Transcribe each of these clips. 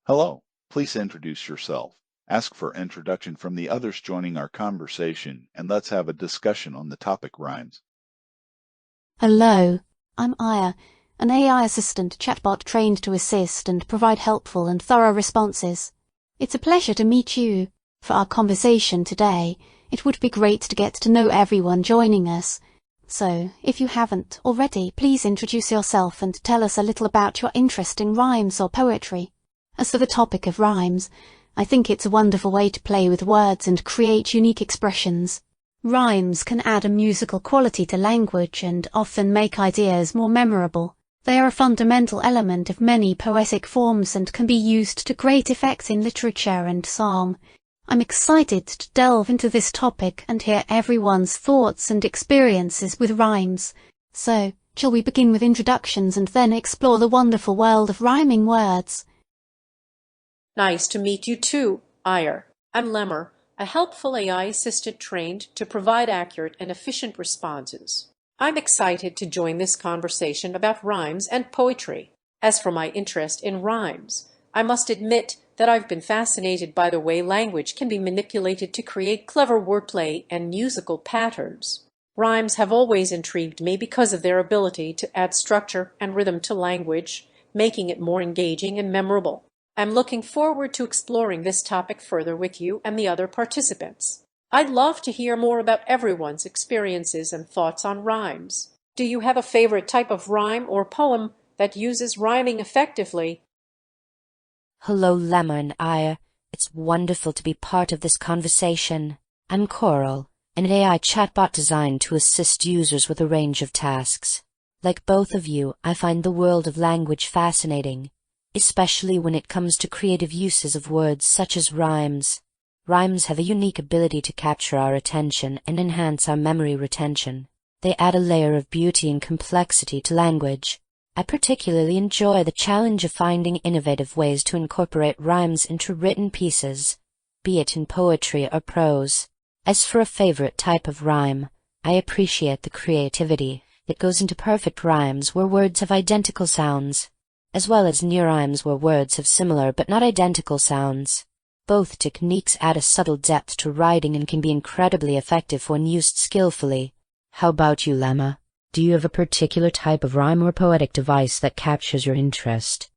Hello, please introduce yourself. Ask for introduction from the others joining our conversation, and let's have a discussion on the topic rhymes. Hello, I'm Aya, an AI assistant chatbot trained to assist and provide helpful and thorough responses. It's a pleasure to meet you. For our conversation today, it would be great to get to know everyone joining us. So, if you haven't already, please introduce yourself and tell us a little about your interest in rhymes or poetry. As for the topic of rhymes, I think it's a wonderful way to play with words and create unique expressions. Rhymes can add a musical quality to language and often make ideas more memorable. They are a fundamental element of many poetic forms and can be used to great effect in literature and song. I'm excited to delve into this topic and hear everyone's thoughts and experiences with rhymes. So, shall we begin with introductions and then explore the wonderful world of rhyming words? Nice to meet you too, Aya. I'm Lemma, a helpful AI assistant trained to provide accurate and efficient responses. I'm excited to join this conversation about rhymes and poetry. As for my interest in rhymes, I must admit that I've been fascinated by the way language can be manipulated to create clever wordplay and musical patterns. Rhymes have always intrigued me because of their ability to add structure and rhythm to language, making it more engaging and memorable. I'm looking forward to exploring this topic further with you and the other participants. I'd love to hear more about everyone's experiences and thoughts on rhymes. Do you have a favorite type of rhyme or poem that uses rhyming effectively? Hello, Lemma and Aya. It's wonderful to be part of this conversation. I'm Coral, an AI chatbot designed to assist users with a range of tasks. Like both of you, I find the world of language fascinating, especially when it comes to creative uses of words such as rhymes. Rhymes have a unique ability to capture our attention and enhance our memory retention. They add a layer of beauty and complexity to language. I particularly enjoy the challenge of finding innovative ways to incorporate rhymes into written pieces, be it in poetry or prose. As for a favorite type of rhyme, I appreciate the creativity that goes into perfect rhymes where words have identical sounds, as well as near rhymes where words have similar but not identical sounds. Both techniques add a subtle depth to writing and can be incredibly effective when used skillfully. How about you, Llama? Do you have a particular type of rhyme or poetic device that captures your interest?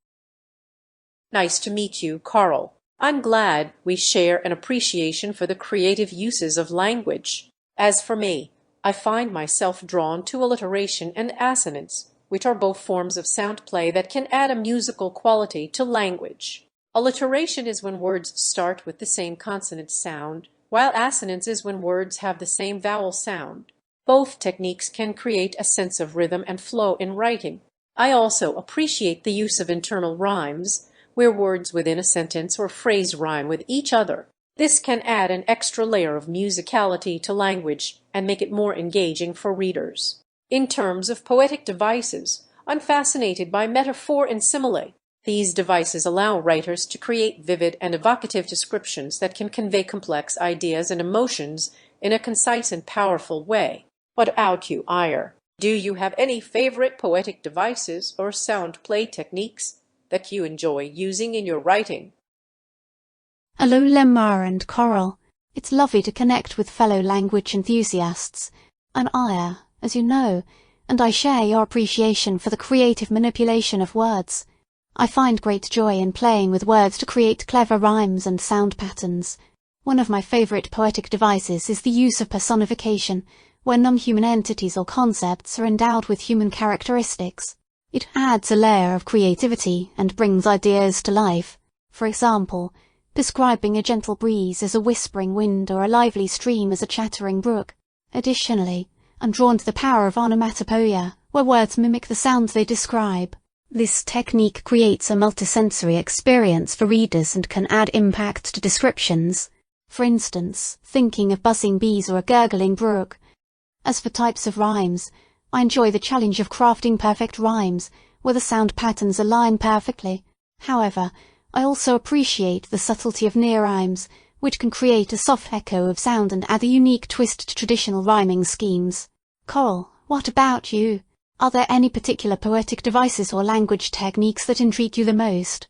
Nice to meet you, Coral. I'm glad we share an appreciation for the creative uses of language. As for me, I find myself drawn to alliteration and assonance, which are both forms of sound play that can add a musical quality to language. Alliteration is when words start with the same consonant sound, while assonance is when words have the same vowel sound. Both techniques can create a sense of rhythm and flow in writing. I also appreciate the use of internal rhymes, where words within a sentence or phrase rhyme with each other. This can add an extra layer of musicality to language and make it more engaging for readers. In terms of poetic devices, I'm fascinated by metaphor and simile. These devices allow writers to create vivid and evocative descriptions that can convey complex ideas and emotions in a concise and powerful way. What about you, Aya? Do you have any favorite poetic devices or sound play techniques that you enjoy using in your writing? Hello, Lemma and Coral. It's lovely to connect with fellow language enthusiasts. I'm Aya, as you know, and I share your appreciation for the creative manipulation of words. I find great joy in playing with words to create clever rhymes and sound patterns. One of my favorite poetic devices is the use of personification, where non-human entities or concepts are endowed with human characteristics. It adds a layer of creativity and brings ideas to life. For example, describing a gentle breeze as a whispering wind or a lively stream as a chattering brook. Additionally, I'm drawn to the power of onomatopoeia, where words mimic the sound they describe. This technique creates a multisensory experience for readers and can add impact to descriptions. For instance, thinking of buzzing bees or a gurgling brook. As for types of rhymes, I enjoy the challenge of crafting perfect rhymes, where the sound patterns align perfectly. However, I also appreciate the subtlety of near rhymes, which can create a soft echo of sound and add a unique twist to traditional rhyming schemes. Coral, what about you? Are there any particular poetic devices or language techniques that intrigue you the most?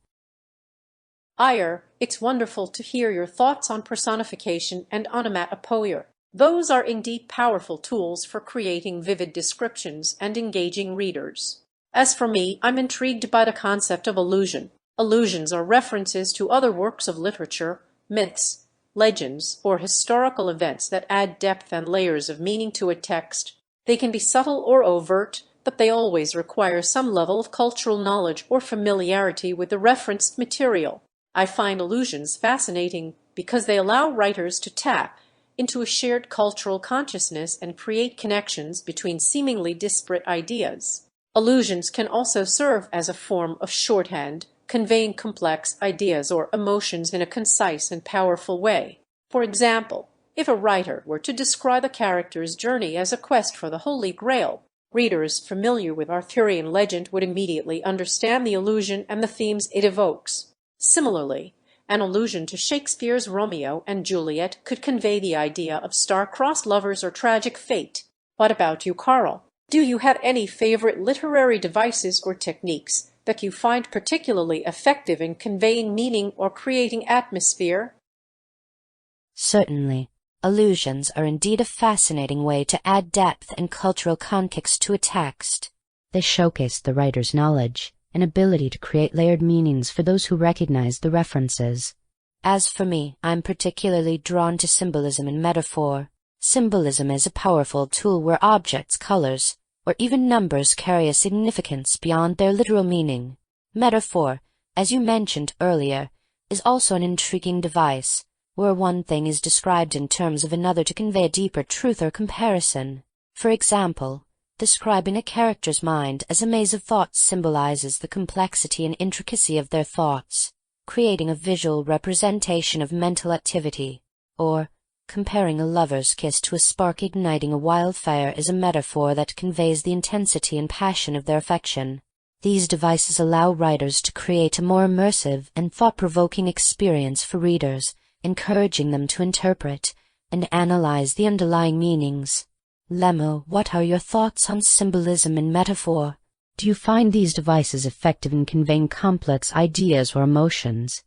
Ire, it's wonderful to hear your thoughts on personification and onomatopoeia. Those are indeed powerful tools for creating vivid descriptions and engaging readers. As for me, I'm intrigued by the concept of allusion. Allusions are references to other works of literature, myths, legends, or historical events that add depth and layers of meaning to a text. They can be subtle or overt, but they always require some level of cultural knowledge or familiarity with the referenced material. I find allusions fascinating because they allow writers to tap into a shared cultural consciousness and create connections between seemingly disparate ideas. Allusions can also serve as a form of shorthand, conveying complex ideas or emotions in a concise and powerful way. For example, if a writer were to describe a character's journey as a quest for the Holy Grail, readers familiar with Arthurian legend would immediately understand the allusion and the themes it evokes. Similarly, an allusion to Shakespeare's Romeo and Juliet could convey the idea of star-crossed lovers or tragic fate. What about you, Carl? Do you have any favorite literary devices or techniques that you find particularly effective in conveying meaning or creating atmosphere? Certainly. Allusions are indeed a fascinating way to add depth and cultural context to a text. They showcase the writer's knowledge and ability to create layered meanings for those who recognize the references. As for me, I'm particularly drawn to symbolism and metaphor. Symbolism is a powerful tool where objects, colors, or even numbers carry a significance beyond their literal meaning. Metaphor, as you mentioned earlier, is also an intriguing device, where one thing is described in terms of another to convey a deeper truth or comparison. For example, describing a character's mind as a maze of thoughts symbolizes the complexity and intricacy of their thoughts, creating a visual representation of mental activity. Or, comparing a lover's kiss to a spark igniting a wildfire is a metaphor that conveys the intensity and passion of their affection. These devices allow writers to create a more immersive and thought-provoking experience for readers, encouraging them to interpret and analyze the underlying meanings. Lemma, what are your thoughts on symbolism and metaphor? Do you find these devices effective in conveying complex ideas or emotions?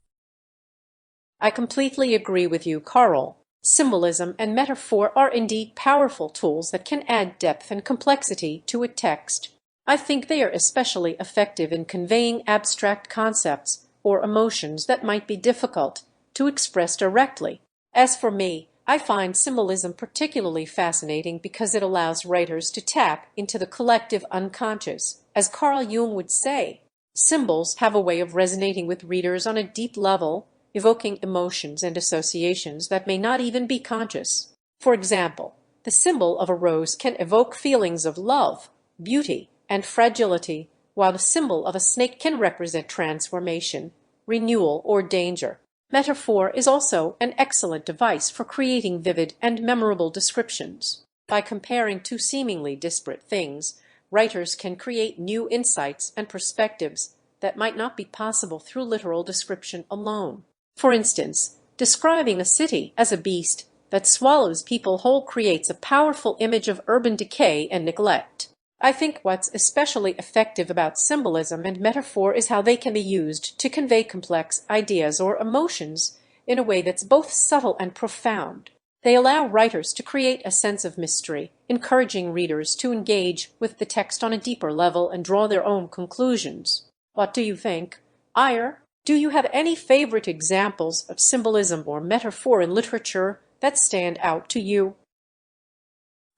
I completely agree with you, Carl. Symbolism and metaphor are indeed powerful tools that can add depth and complexity to a text. I think they are especially effective in conveying abstract concepts or emotions that might be difficult to express directly. As for me, I find symbolism particularly fascinating because it allows writers to tap into the collective unconscious. As Carl Jung would say, symbols have a way of resonating with readers on a deep level, evoking emotions and associations that may not even be conscious. For example, the symbol of a rose can evoke feelings of love, beauty, and fragility, while the symbol of a snake can represent transformation, renewal, or danger. Metaphor is also an excellent device for creating vivid and memorable descriptions. By comparing two seemingly disparate things, writers can create new insights and perspectives that might not be possible through literal description alone. For instance, describing a city as a beast that swallows people whole creates a powerful image of urban decay and neglect. I think what's especially effective about symbolism and metaphor is how they can be used to convey complex ideas or emotions in a way that's both subtle and profound. They allow writers to create a sense of mystery, encouraging readers to engage with the text on a deeper level and draw their own conclusions. What do you think? Ire, do you have any favorite examples of symbolism or metaphor in literature that stand out to you?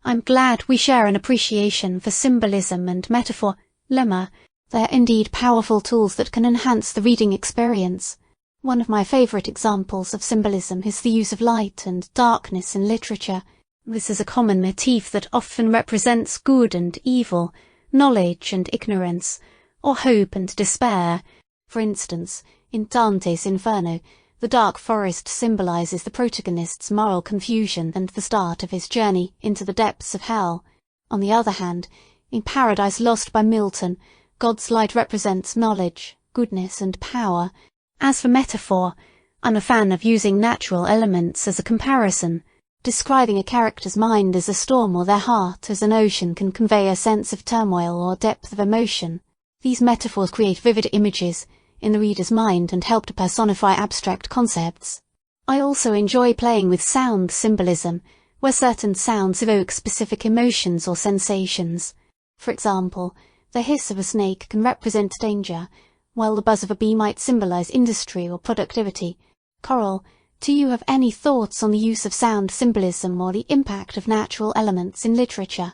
I'm glad we share an appreciation for symbolism and metaphor. Lemma, they are indeed powerful tools that can enhance the reading experience. One of my favourite examples of symbolism is the use of light and darkness in literature. This is a common motif that often represents good and evil, knowledge and ignorance, or hope and despair. For instance, in Dante's Inferno, the dark forest symbolizes the protagonist's moral confusion and the start of his journey into the depths of hell. On the other hand, in Paradise Lost by Milton, God's light represents knowledge, goodness, and power. As for metaphor, I'm a fan of using natural elements as a comparison. Describing a character's mind as a storm or their heart as an ocean can convey a sense of turmoil or depth of emotion. These metaphors create vivid images, in the reader's mind and help to personify abstract concepts. I also enjoy playing with sound symbolism, where certain sounds evoke specific emotions or sensations. For example, the hiss of a snake can represent danger, while the buzz of a bee might symbolize industry or productivity. Coral, do you have any thoughts on the use of sound symbolism or the impact of natural elements in literature?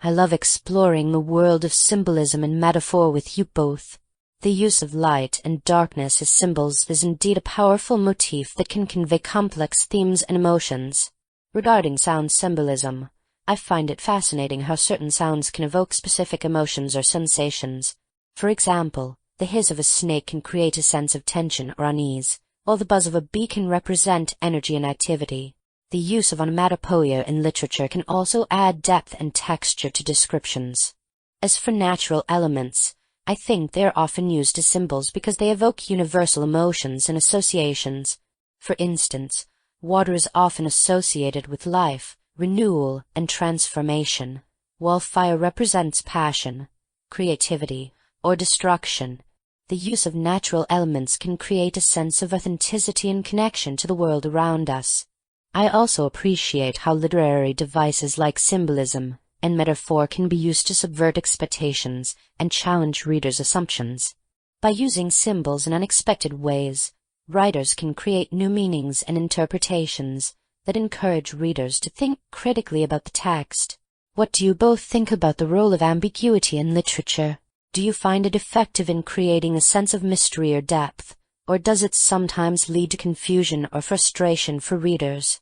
I love exploring the world of symbolism and metaphor with you both. The use of light and darkness as symbols is indeed a powerful motif that can convey complex themes and emotions. Regarding sound symbolism, I find it fascinating how certain sounds can evoke specific emotions or sensations. For example, the hiss of a snake can create a sense of tension or unease, while the buzz of a bee can represent energy and activity. The use of onomatopoeia in literature can also add depth and texture to descriptions. As for natural elements, I think they are often used as symbols because they evoke universal emotions and associations. For instance, water is often associated with life, renewal, and transformation, while fire represents passion, creativity, or destruction. The use of natural elements can create a sense of authenticity and connection to the world around us. I also appreciate how literary devices like symbolism and metaphor can be used to subvert expectations and challenge readers' assumptions. By using symbols in unexpected ways, writers can create new meanings and interpretations that encourage readers to think critically about the text. What do you both think about the role of ambiguity in literature? Do you find it effective in creating a sense of mystery or depth, or does it sometimes lead to confusion or frustration for readers?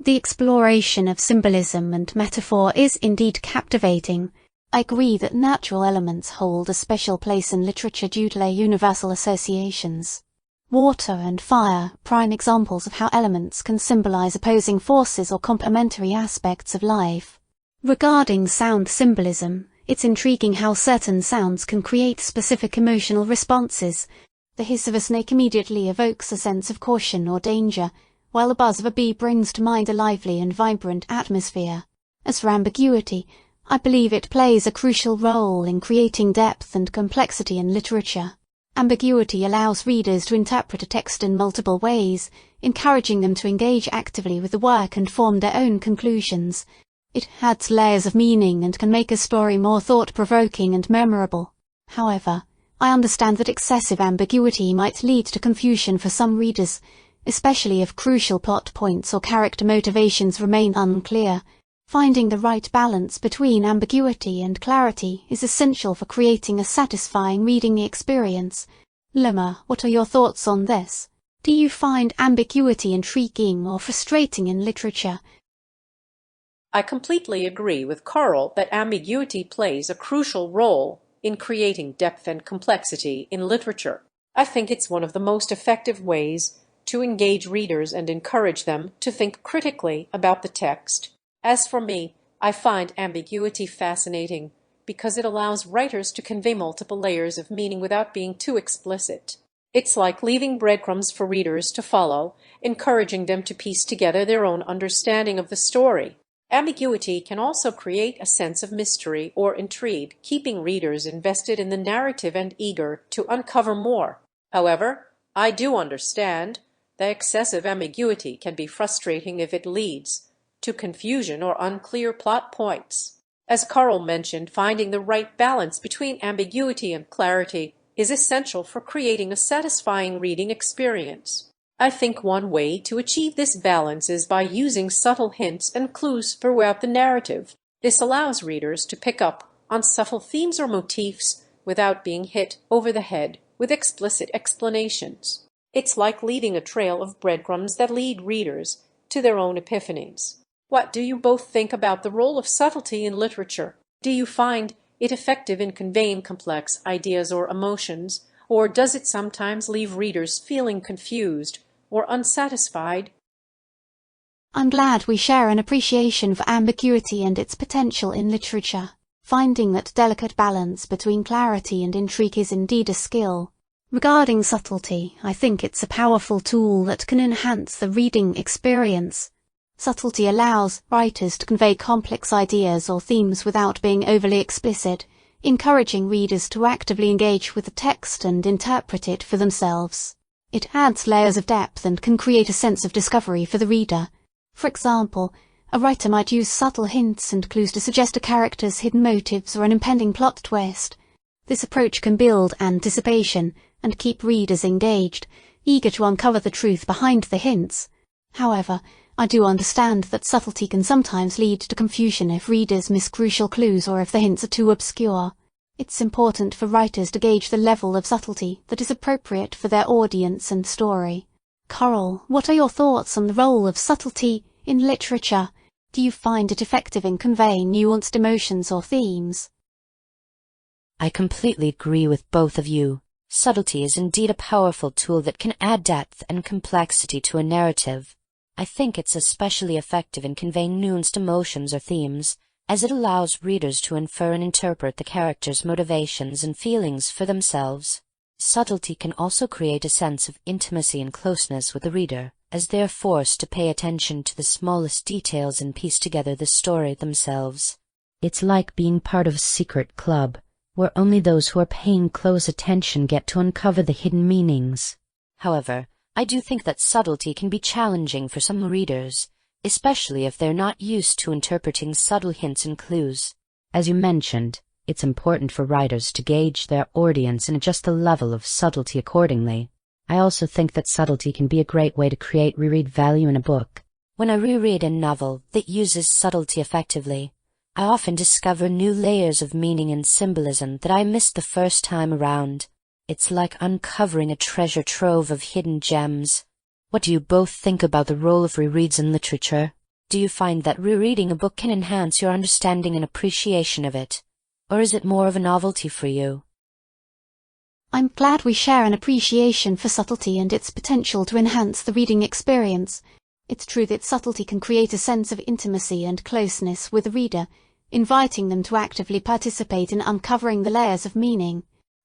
The exploration of symbolism and metaphor is indeed captivating. I agree that natural elements hold a special place in literature due to their universal associations. Water and fire, prime examples of how elements can symbolize opposing forces or complementary aspects of life. Regarding sound symbolism, it's intriguing how certain sounds can create specific emotional responses. The hiss of a snake immediately evokes a sense of caution or danger, while the buzz of a bee brings to mind a lively and vibrant atmosphere. As for ambiguity, I believe it plays a crucial role in creating depth and complexity in literature. Ambiguity allows readers to interpret a text in multiple ways, encouraging them to engage actively with the work and form their own conclusions. It adds layers of meaning and can make a story more thought-provoking and memorable. However, I understand that excessive ambiguity might lead to confusion for some readers, especially if crucial plot points or character motivations remain unclear. Finding the right balance between ambiguity and clarity is essential for creating a satisfying reading experience. Llama, what are your thoughts on this? Do you find ambiguity intriguing or frustrating in literature? I completely agree with Carl that ambiguity plays a crucial role in creating depth and complexity in literature. I think it's one of the most effective ways to engage readers and encourage them to think critically about the text. As for me, I find ambiguity fascinating because it allows writers to convey multiple layers of meaning without being too explicit. It's like leaving breadcrumbs for readers to follow, encouraging them to piece together their own understanding of the story. Ambiguity can also create a sense of mystery or intrigue, keeping readers invested in the narrative and eager to uncover more. However, I do understand that excessive ambiguity can be frustrating if it leads to confusion or unclear plot points. As Carl mentioned, finding the right balance between ambiguity and clarity is essential for creating a satisfying reading experience. I think one way to achieve this balance is by using subtle hints and clues throughout the narrative. This allows readers to pick up on subtle themes or motifs without being hit over the head with explicit explanations. It's like leaving a trail of breadcrumbs that lead readers to their own epiphanies. What do you both think about the role of subtlety in literature? Do you find it effective in conveying complex ideas or emotions, or does it sometimes leave readers feeling confused or unsatisfied? I'm glad we share an appreciation for ambiguity and its potential in literature. Finding that delicate balance between clarity and intrigue is indeed a skill. Regarding subtlety, I think it's a powerful tool that can enhance the reading experience. Subtlety allows writers to convey complex ideas or themes without being overly explicit, encouraging readers to actively engage with the text and interpret it for themselves. It adds layers of depth and can create a sense of discovery for the reader. For example, a writer might use subtle hints and clues to suggest a character's hidden motives or an impending plot twist. This approach can build anticipation and keep readers engaged, eager to uncover the truth behind the hints. However, I do understand that subtlety can sometimes lead to confusion if readers miss crucial clues or if the hints are too obscure. It's important for writers to gauge the level of subtlety that is appropriate for their audience and story. Coral, what are your thoughts on the role of subtlety in literature? Do you find it effective in conveying nuanced emotions or themes? I completely agree with both of you. Subtlety is indeed a powerful tool that can add depth and complexity to a narrative. I think it's especially effective in conveying nuanced emotions or themes, as it allows readers to infer and interpret the characters' motivations and feelings for themselves. Subtlety can also create a sense of intimacy and closeness with the reader, as they are forced to pay attention to the smallest details and piece together the story themselves. It's like being part of a secret club, where only those who are paying close attention get to uncover the hidden meanings. However, I do think that subtlety can be challenging for some readers, especially if they're not used to interpreting subtle hints and clues. As you mentioned, it's important for writers to gauge their audience and adjust the level of subtlety accordingly. I also think that subtlety can be a great way to create reread value in a book. When I reread a novel that uses subtlety effectively, I often discover new layers of meaning and symbolism that I missed the first time around. It's like uncovering a treasure trove of hidden gems. What do you both think about the role of rereads in literature? Do you find that rereading a book can enhance your understanding and appreciation of it? Or is it more of a novelty for you? I'm glad we share an appreciation for subtlety and its potential to enhance the reading experience. It's true that subtlety can create a sense of intimacy and closeness with the reader, inviting them to actively participate in uncovering the layers of meaning.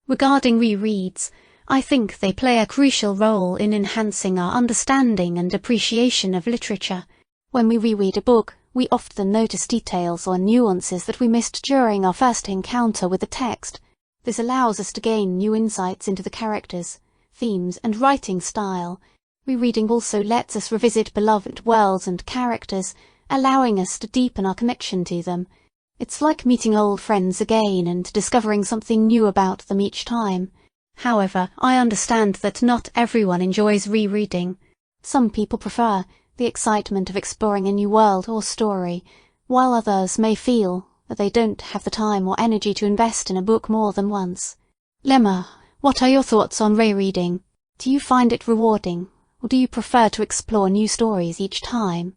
Regarding rereads, I think they play a crucial role in enhancing our understanding and appreciation of literature. When we reread a book, we often notice details or nuances that we missed during our first encounter with the text. This allows us to gain new insights into the characters, themes, and writing style. Rereading also lets us revisit beloved worlds and characters, allowing us to deepen our connection to them. It's like meeting old friends again and discovering something new about them each time. However, I understand that not everyone enjoys rereading. Some people prefer the excitement of exploring a new world or story, while others may feel that they don't have the time or energy to invest in a book more than once. Lemma, what are your thoughts on rereading? Do you find it rewarding, or do you prefer to explore new stories each time?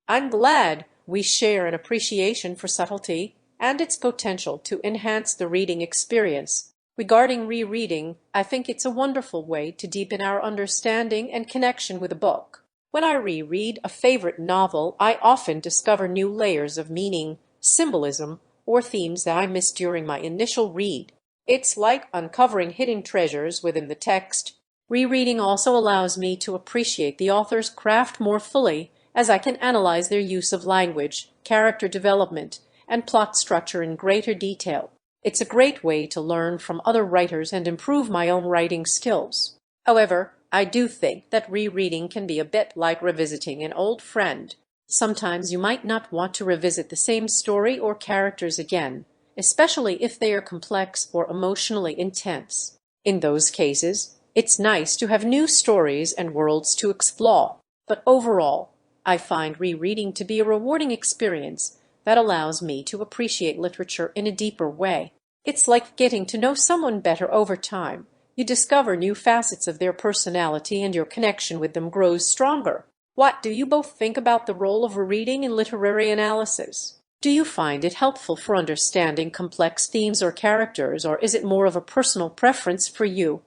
I'm glad we share an appreciation for subtlety and its potential to enhance the reading experience. Regarding rereading, I think it's a wonderful way to deepen our understanding and connection with a book. When I reread a favorite novel, I often discover new layers of meaning, symbolism, or themes that I missed during my initial read. It's like uncovering hidden treasures within the text. Rereading also allows me to appreciate the author's craft more fully, as I can analyze their use of language, character development, and plot structure in greater detail. It's a great way to learn from other writers and improve my own writing skills. However, I do think that rereading can be a bit like revisiting an old friend. Sometimes you might not want to revisit the same story or characters again, especially if they are complex or emotionally intense. In those cases, it's nice to have new stories and worlds to explore. But overall, I find rereading to be a rewarding experience that allows me to appreciate literature in a deeper way. It's like getting to know someone better over time. You discover new facets of their personality and your connection with them grows stronger. What do you both think about the role of rereading in literary analysis? Do you find it helpful for understanding complex themes or characters, or is it more of a personal preference for you?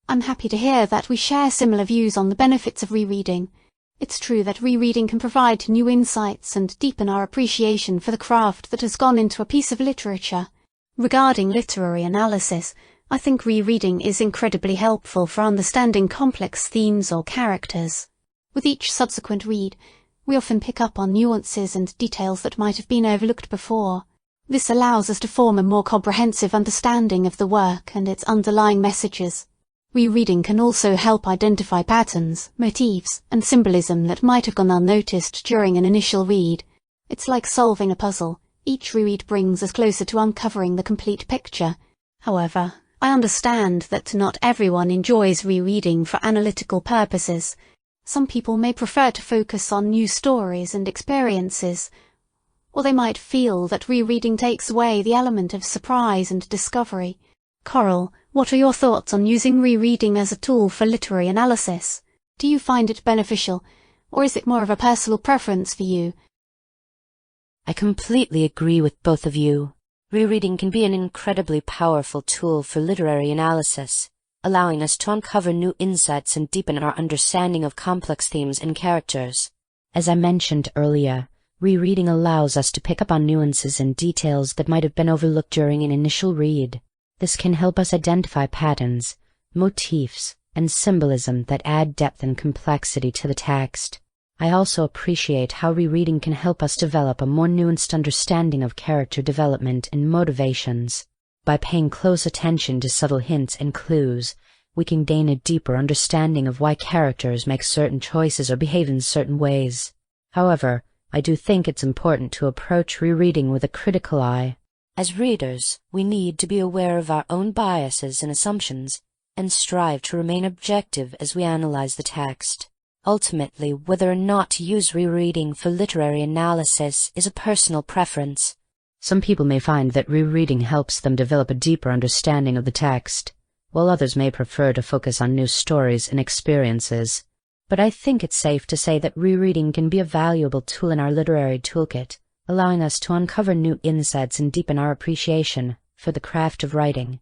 I'm happy to hear that we share similar views on the benefits of rereading. It's true that rereading can provide new insights and deepen our appreciation for the craft that has gone into a piece of literature. Regarding literary analysis, I think rereading is incredibly helpful for understanding complex themes or characters. With each subsequent read, we often pick up on nuances and details that might have been overlooked before. This allows us to form a more comprehensive understanding of the work and its underlying messages. Rereading can also help identify patterns, motifs, and symbolism that might have gone unnoticed during an initial read. It's like solving a puzzle. Each reread brings us closer to uncovering the complete picture. However, I understand that not everyone enjoys rereading for analytical purposes. Some people may prefer to focus on new stories and experiences, or they might feel that rereading takes away the element of surprise and discovery. Coral, what are your thoughts on using rereading as a tool for literary analysis? Do you find it beneficial, or is it more of a personal preference for you? I completely agree with both of you. Rereading can be an incredibly powerful tool for literary analysis, allowing us to uncover new insights and deepen our understanding of complex themes and characters. As I mentioned earlier, rereading allows us to pick up on nuances and details that might have been overlooked during an initial read. This can help us identify patterns, motifs, and symbolism that add depth and complexity to the text. I also appreciate how rereading can help us develop a more nuanced understanding of character development and motivations. By paying close attention to subtle hints and clues, we can gain a deeper understanding of why characters make certain choices or behave in certain ways. However, I do think it's important to approach rereading with a critical eye. As readers, we need to be aware of our own biases and assumptions, and strive to remain objective as we analyze the text. Ultimately, whether or not to use rereading for literary analysis is a personal preference. Some people may find that rereading helps them develop a deeper understanding of the text, while others may prefer to focus on new stories and experiences. But I think it's safe to say that rereading can be a valuable tool in our literary toolkit, allowing us to uncover new insights and deepen our appreciation for the craft of writing.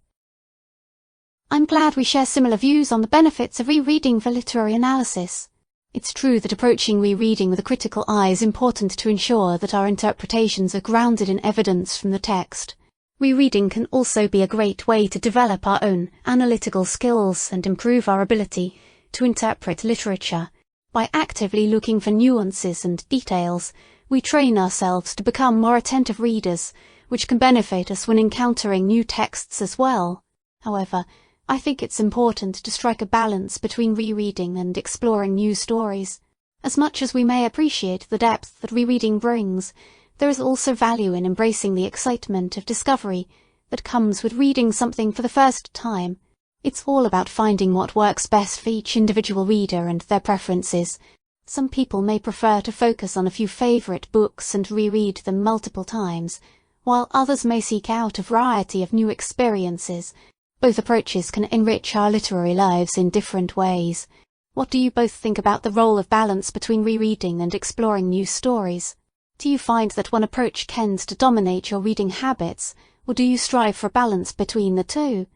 I'm glad we share similar views on the benefits of rereading for literary analysis. It's true that approaching rereading with a critical eye is important to ensure that our interpretations are grounded in evidence from the text. Rereading can also be a great way to develop our own analytical skills and improve our ability to interpret literature. By actively looking for nuances and details, we train ourselves to become more attentive readers, which can benefit us when encountering new texts as well. However, I think it's important to strike a balance between rereading and exploring new stories. As much as we may appreciate the depth that rereading brings, there is also value in embracing the excitement of discovery that comes with reading something for the first time. It's all about finding what works best for each individual reader and their preferences. Some people may prefer to focus on a few favourite books and reread them multiple times, while others may seek out a variety of new experiences. Both approaches can enrich our literary lives in different ways. What do you both think about the role of balance between rereading and exploring new stories? Do you find that one approach tends to dominate your reading habits, or do you strive for a balance between the two?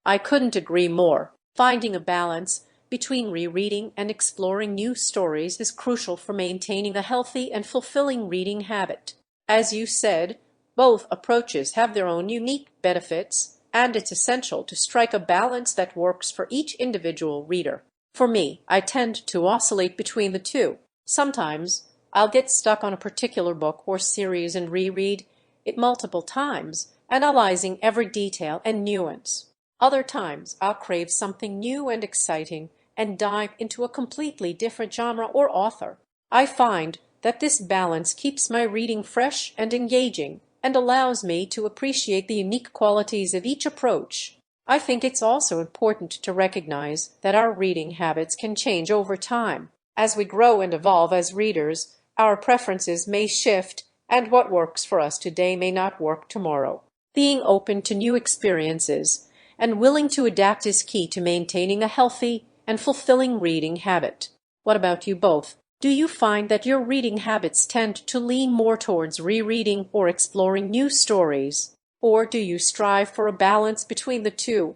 I couldn't agree more. Finding a balance between rereading and exploring new stories is crucial for maintaining a healthy and fulfilling reading habit. As you said, both approaches have their own unique benefits, and it's essential to strike a balance that works for each individual reader. For me, I tend to oscillate between the two. Sometimes I'll get stuck on a particular book or series and reread it multiple times, analyzing every detail and nuance. Other times I'll crave something new and exciting and dive into a completely different genre or author. I find that this balance keeps my reading fresh and engaging and allows me to appreciate the unique qualities of each approach. I think it's also important to recognize that our reading habits can change over time. As we grow and evolve as readers, our preferences may shift, and what works for us today may not work tomorrow. Being open to new experiences and willing to adapt is key to maintaining a healthy and fulfilling reading habit. What about you both? Do you find that your reading habits tend to lean more towards rereading or exploring new stories, or do you strive for a balance between the two?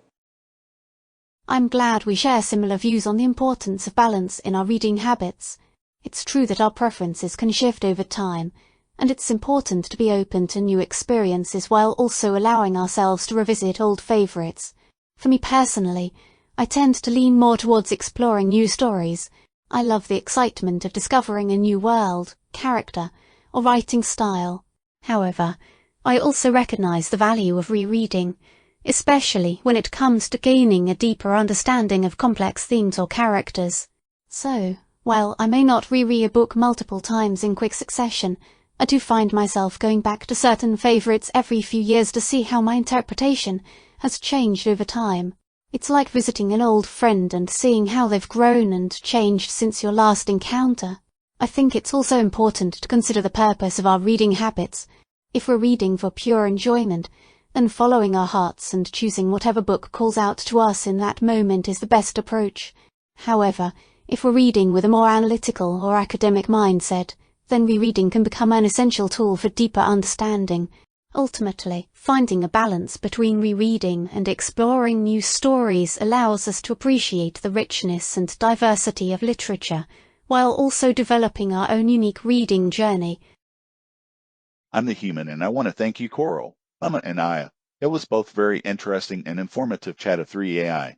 I'm glad we share similar views on the importance of balance in our reading habits. It's true that our preferences can shift over time, and it's important to be open to new experiences while also allowing ourselves to revisit old favourites. For me personally, I tend to lean more towards exploring new stories. I love the excitement of discovering a new world, character, or writing style. However, I also recognize the value of rereading, especially when it comes to gaining a deeper understanding of complex themes or characters. So, while I may not reread a book multiple times in quick succession, I do find myself going back to certain favourites every few years to see how my interpretation has changed over time. It's like visiting an old friend and seeing how they've grown and changed since your last encounter. I think it's also important to consider the purpose of our reading habits. If we're reading for pure enjoyment, then following our hearts and choosing whatever book calls out to us in that moment is the best approach. However, if we're reading with a more analytical or academic mindset, then rereading can become an essential tool for deeper understanding. Ultimately, finding a balance between rereading and exploring new stories allows us to appreciate the richness and diversity of literature, while also developing our own unique reading journey. I'm the Human, and I want to thank you, Coral, Llama, and Aya. It was both very interesting and informative chat of 3AI.